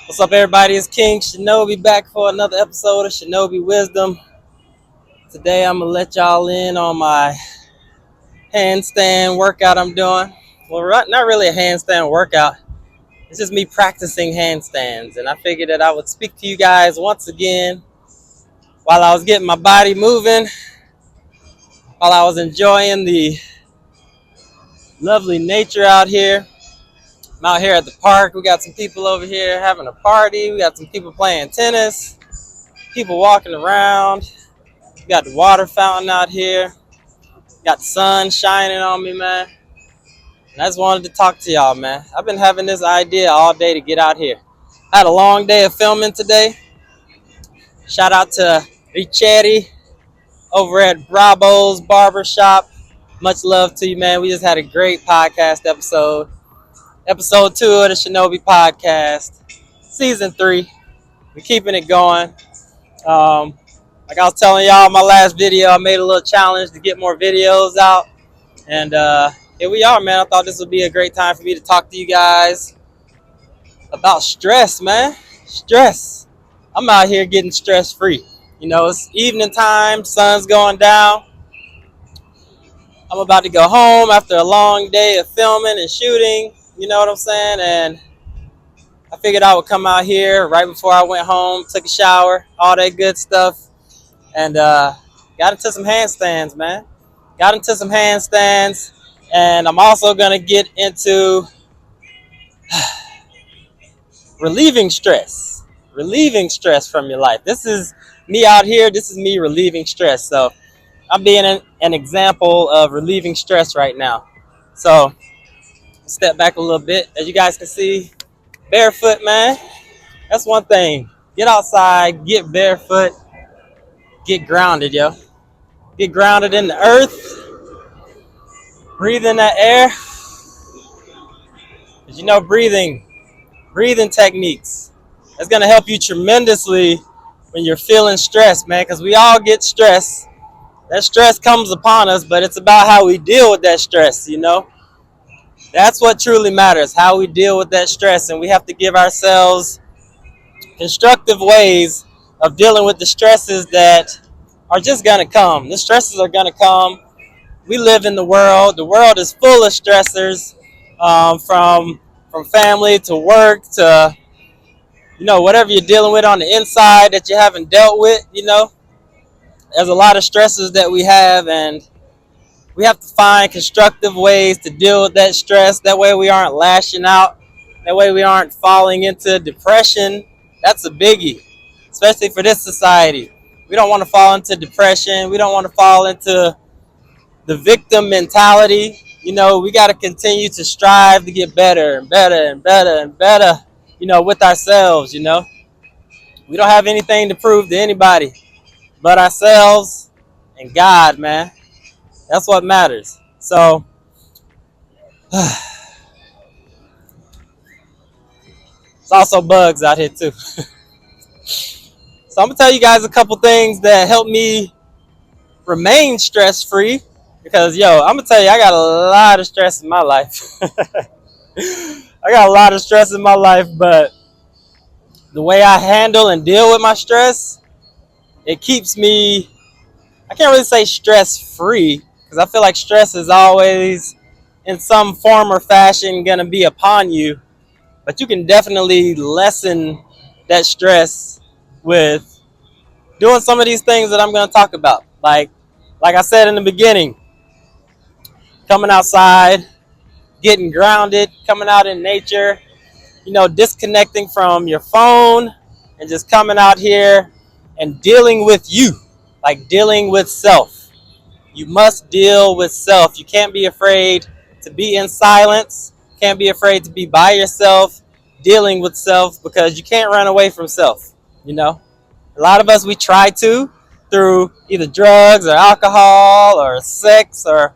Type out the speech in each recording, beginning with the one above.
What's up, everybody? It's King Shinobi back for another episode of Shinobi Wisdom. Today, I'm going to let y'all in on my handstand workout I'm doing. Well, not really a handstand workout. It's just me practicing handstands. And I figured that I would speak to you guys once again while I was getting my body moving, while I was enjoying the lovely nature out here. I'm out here at the park. We got some people over here having a party. We got some people playing tennis, people walking around. We got the water fountain out here. Got the sun shining on me, man. And I just wanted to talk to y'all, man. I've been having this idea all day to get out here. I had a long day of filming today. Shout out to Richetti over at Bravo's Barbershop. Much love to you, man. We just had a great podcast episode. Episode 2 of the Shinobi Podcast. Season 3. We're keeping it going. Like I was telling y'all in my last video, I made a little challenge to get more videos out. And here we are, man. I thought this would be a great time for me to talk to you guys about stress, man. Stress. I'm out here getting stress free. You know, it's evening time, sun's going down. I'm about to go home after a long day of filming and shooting. You know what I'm saying? And I figured I would come out here right before I went home, took a shower, all that good stuff. And got into some handstands, man. Got into some handstands. And I'm also going to get into relieving stress from your life. This is me out here. This is me relieving stress. So I'm being an example of relieving stress right now. So step back a little bit. As you guys can see, barefoot, man. That's one thing. Get outside, get barefoot, get grounded, yo. Get grounded in the earth. Breathe in that air. As you know, breathing techniques. That's going to help you tremendously when you're feeling stressed, man, because we all get stressed. That stress comes upon us, but it's about how we deal with that stress, you know? That's what truly matters, how we deal with that stress, and we have to give ourselves constructive ways of dealing with the stresses that are just going to come. The stresses are going to come. We live in the world. The world is full of stressors, from family to work to, you know, whatever you're dealing with on the inside that you haven't dealt with, you know. There's a lot of stresses that we have, and we have to find constructive ways to deal with that stress. That way we aren't lashing out. That way we aren't falling into depression. That's a biggie, especially for this society. We don't want to fall into depression. We don't want to fall into the victim mentality. You know, we got to continue to strive to get better and better and better and better, you know, with ourselves, you know. We don't have anything to prove to anybody but ourselves and God, man. That's what matters. So, it's also bugs out here too. So I'm going to tell you guys a couple things that help me remain stress-free. Because, yo, I'm going to tell you, I got a lot of stress in my life. I got a lot of stress in my life, but the way I handle and deal with my stress, it keeps me, I can't really say stress-free, because I feel like stress is always, in some form or fashion, going to be upon you. But you can definitely lessen that stress with doing some of these things that I'm going to talk about. Like I said in the beginning, coming outside, getting grounded, coming out in nature, you know, disconnecting from your phone and just coming out here and dealing with you, like dealing with self. You must deal with self. You can't be afraid to be in silence. Can't be afraid to be by yourself, dealing with self, because you can't run away from self, you know. A lot of us, we try to, through either drugs or alcohol or sex or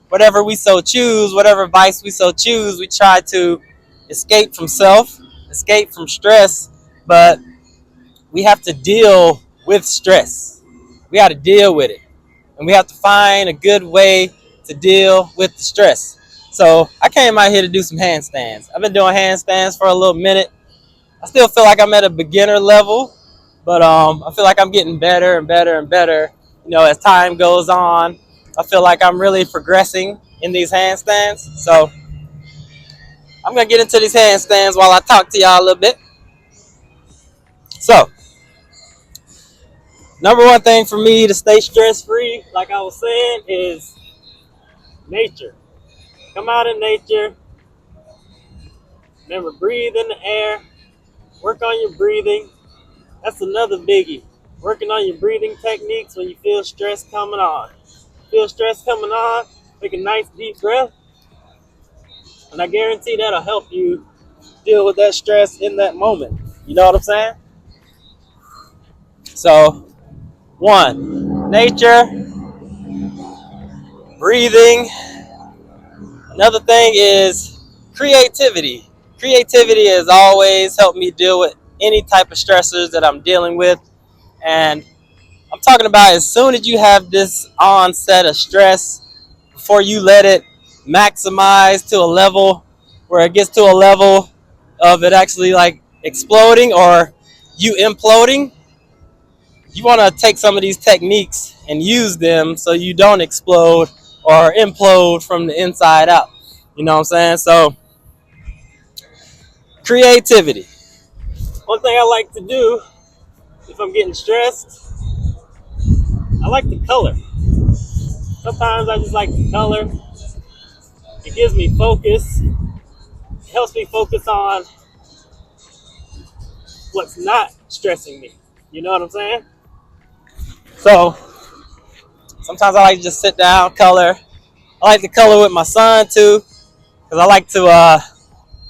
whatever we so choose, whatever vice we so choose, we try to escape from self, escape from stress, but we have to deal with stress. We got to deal with it. And we have to find a good way to deal with the stress. So I came out here to do some handstands. I've been doing handstands for a little minute. I still feel like I'm at a beginner level, but I feel like I'm getting better and better and better. As time goes on, I feel like I'm really progressing in these handstands. So I'm gonna get into these handstands while I talk to y'all a little bit. So, number one thing for me to stay stress free, like I was saying, is nature. Come out in nature. Remember, breathe in the air. Work on your breathing. That's another biggie. Working on your breathing techniques when you feel stress coming on. Feel stress coming on, take a nice deep breath, and I guarantee that'll help you deal with that stress in that moment. You know what I'm saying? So, one, nature, breathing. Another thing is creativity. Creativity has always helped me deal with any type of stressors that I'm dealing with. And I'm talking about as soon as you have this onset of stress, before you let it maximize to a level where it gets to a level of it actually like exploding or you imploding, you want to take some of these techniques and use them so you don't explode or implode from the inside out. You know what I'm saying? So, creativity. One thing I like to do if I'm getting stressed, I like to color. Sometimes I just like to color. It gives me focus. It helps me focus on what's not stressing me. You know what I'm saying? So sometimes I like to just sit down, color. I like to color with my son too, because I like to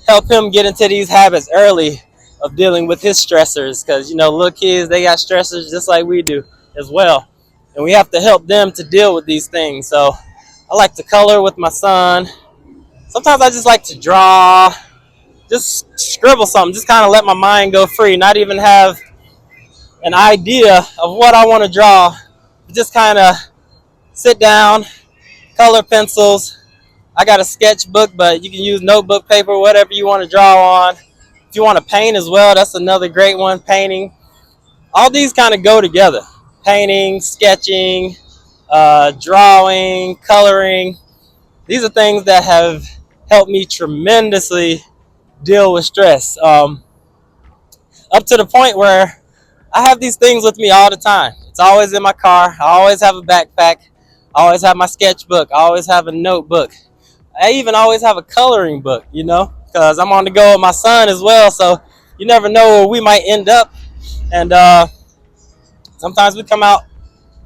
help him get into these habits early of dealing with his stressors. Because little kids, they got stressors just like we do as well, and we have to help them to deal with these things. So I like to color with my son. Sometimes I just like to draw, just scribble something, just kind of let my mind go free, not even have an idea of what I want to draw. Just kind of sit down, color pencils. I got a sketchbook, but you can use notebook paper, whatever you want to draw on. If you want to paint as well, that's another great one, painting. All these kind of go together. Painting, sketching, drawing, coloring. These are things that have helped me tremendously deal with stress. Up to the point where I have these things with me all the time. It's always in my car. I always have a backpack. I always have my sketchbook. I always have a notebook. I even always have a coloring book, because I'm on the go with my son as well. So you never know where we might end up. And sometimes we come out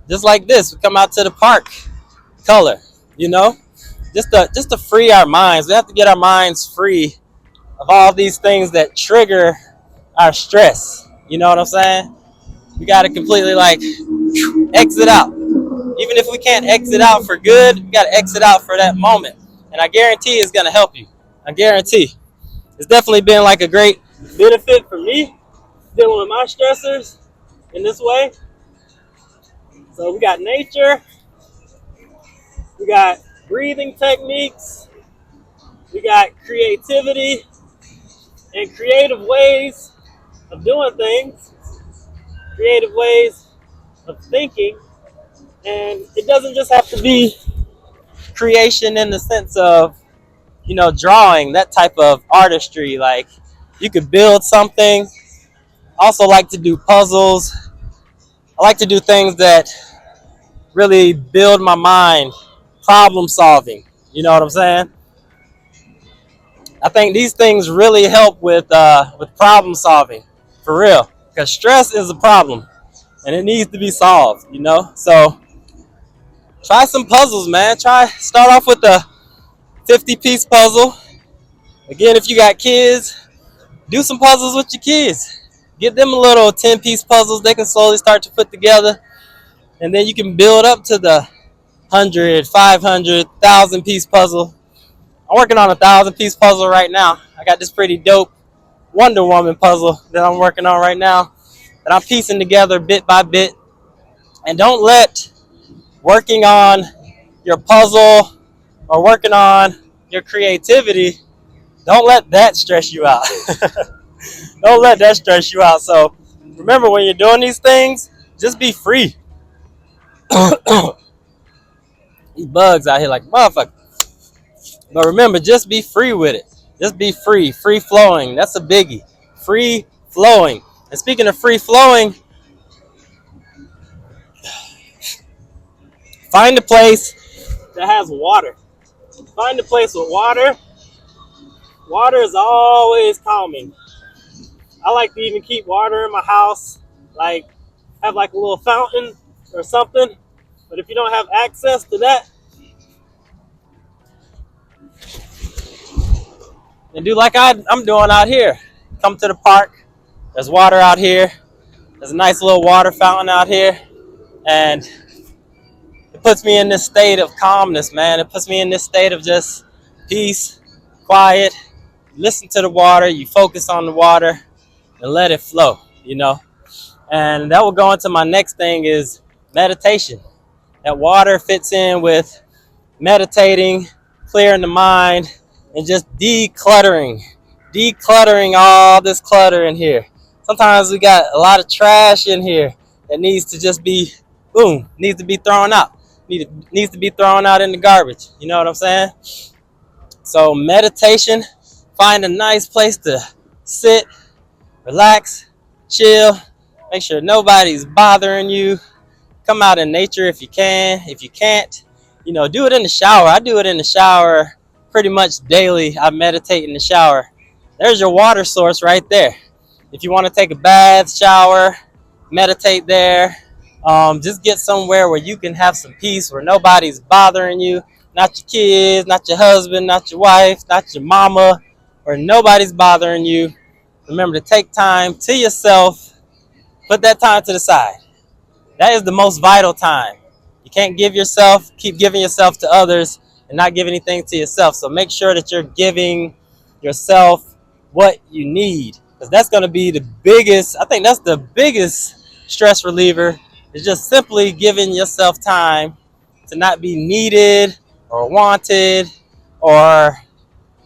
just like this. We come out to the park, color, just to free our minds. We have to get our minds free of all these things that trigger our stress. You know what I'm saying? We got to completely exit out. Even if we can't exit out for good, we got to exit out for that moment. And I guarantee it's going to help you. I guarantee. It's definitely been like a great benefit for me dealing with my stressors in this way. So we got nature. We got breathing techniques. We got creativity and creative ways of doing things. Creative ways of thinking. And it doesn't just have to be creation in the sense of, drawing, that type of artistry. Like, you could build something. Also like to do puzzles. I like to do things that really build my mind, problem solving. You know what I'm saying? I think these things really help with problem solving, for real. Because stress is a problem, and it needs to be solved. So try some puzzles, man. Start off with a 50-piece puzzle. Again, if you got kids, do some puzzles with your kids. Give them a little 10-piece puzzles they can slowly start to put together. And then you can build up to the 100, 500, 1,000-piece puzzle. I'm working on a 1,000-piece puzzle right now. I got this pretty dope Wonder Woman puzzle that I'm working on right now that I'm piecing together bit by bit. And don't let working on your puzzle or working on your creativity, don't let that stress you out. Don't let that stress you out. So remember, when you're doing these things, just be free. These bugs out here like motherfucker. But remember, just be free with it. Just be free. Free flowing. That's a biggie. Free flowing. And speaking of free flowing, find a place that has water. Find a place with water. Water is always calming. I like to even keep water in my house, like have like a little fountain or something. But if you don't have access to that, then do like I'm doing out here. Come to the park. There's water out here. There's a nice little water fountain out here. And it puts me in this state of calmness, man. It puts me in this state of just peace, quiet. Listen to the water. You focus on the water and let it flow. And that will go into my next thing is meditation. That water fits in with meditating, clearing the mind, and just decluttering all this clutter in here. Sometimes we got a lot of trash in here that needs to just be, needs to be thrown out. Needs to be thrown out in the garbage. You know what I'm saying? So meditation, find a nice place to sit, relax, chill, make sure nobody's bothering you. Come out in nature if you can. If you can't, do it in the shower. I do it in the shower pretty much daily. I meditate in the shower. There's your water source right there. If you want to take a bath, shower, meditate there. Just get somewhere where you can have some peace, where nobody's bothering you. Not your kids, not your husband, not your wife, not your mama, or nobody's bothering you. Remember to take time to yourself. Put that time to the side. That is the most vital time. You can't keep giving yourself to others and not give anything to yourself. So make sure that you're giving yourself what you need. Because that's going to be I think that's the biggest stress reliever, is just simply giving yourself time to not be needed or wanted or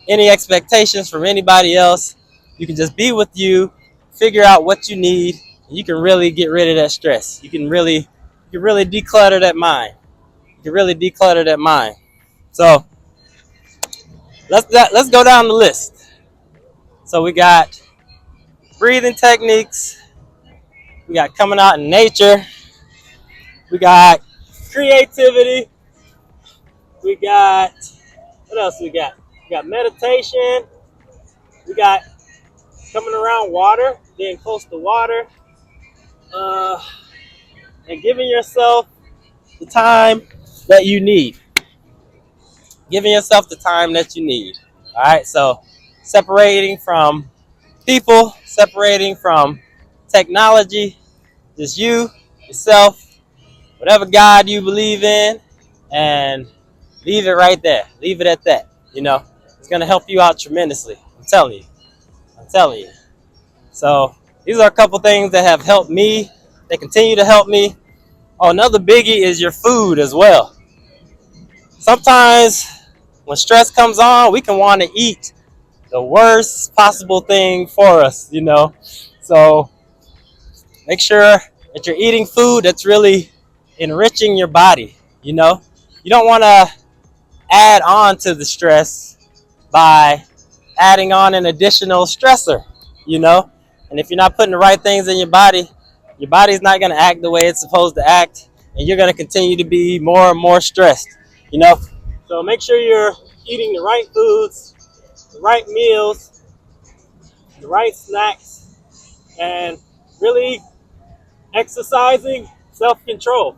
any expectations from anybody else. You can just be with you, figure out what you need, and you can really get rid of that stress. You can really declutter that mind. So let's go down the list. So we got breathing techniques. We got coming out in nature. We got creativity. We got, what else we got? We got meditation. We got coming around water, being close to water. And giving yourself the time that you need. All right, so separating from people, separating from technology, just you, yourself, whatever God you believe in, and leave it right there. Leave it at that. It's going to help you out tremendously. I'm telling you. So these are a couple things that have helped me. They continue to help me. Oh, another biggie is your food as well. Sometimes when stress comes on, we can want to eat the worst possible thing for us, So make sure that you're eating food that's really enriching your body, You don't want to add on to the stress by adding on an additional stressor, And if you're not putting the right things in your body's not going to act the way it's supposed to act, and you're going to continue to be more and more stressed, So make sure you're eating the right foods, the right meals, the right snacks, and really exercising self-control,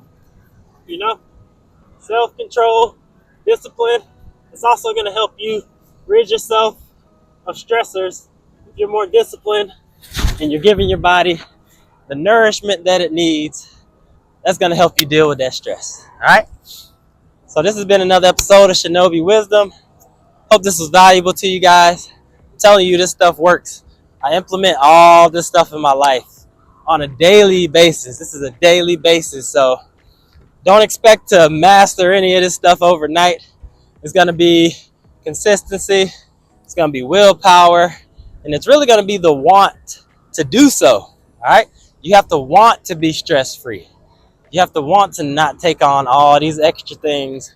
Self-control, discipline. It's also going to help you rid yourself of stressors. If you're more disciplined and you're giving your body the nourishment that it needs, that's going to help you deal with that stress. All right? So this has been another episode of Shinobi Wisdom. Hope this was valuable to you guys. I'm telling you, this stuff works. I implement all this stuff in my life on a daily basis. This is a daily basis, so don't expect to master any of this stuff overnight. It's going to be consistency. It's going to be willpower. And it's really going to be the want to do so. All right, you have to want to be stress free. You have to want to not take on all these extra things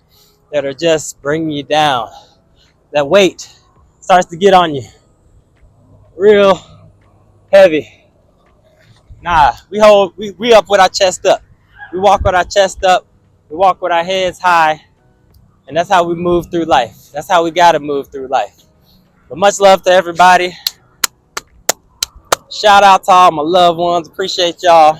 that are just bringing you down. That weight starts to get on you real heavy. Nah, we up with our chest up. We walk with our chest up. We walk with our heads high. And that's how we move through life. That's how we got to move through life. But much love to everybody. Shout out to all my loved ones. Appreciate y'all.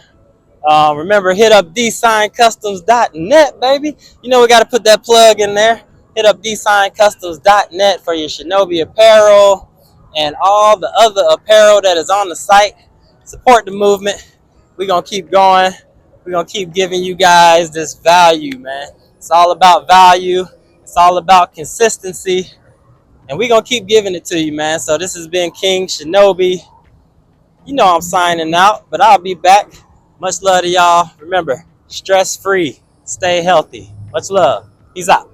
Remember, hit up designcustoms.net, baby. You know we got to put that plug in there. Hit up designcustoms.net for your Shinobi apparel and all the other apparel that is on the site. Support the movement. We're going to keep going. We're going to keep giving you guys this value, man. It's all about value. It's all about consistency. And we're going to keep giving it to you, man. So this has been King Shinobi. You know I'm signing out, but I'll be back. Much love to y'all. Remember, stress-free. Stay healthy. Much love. Peace out.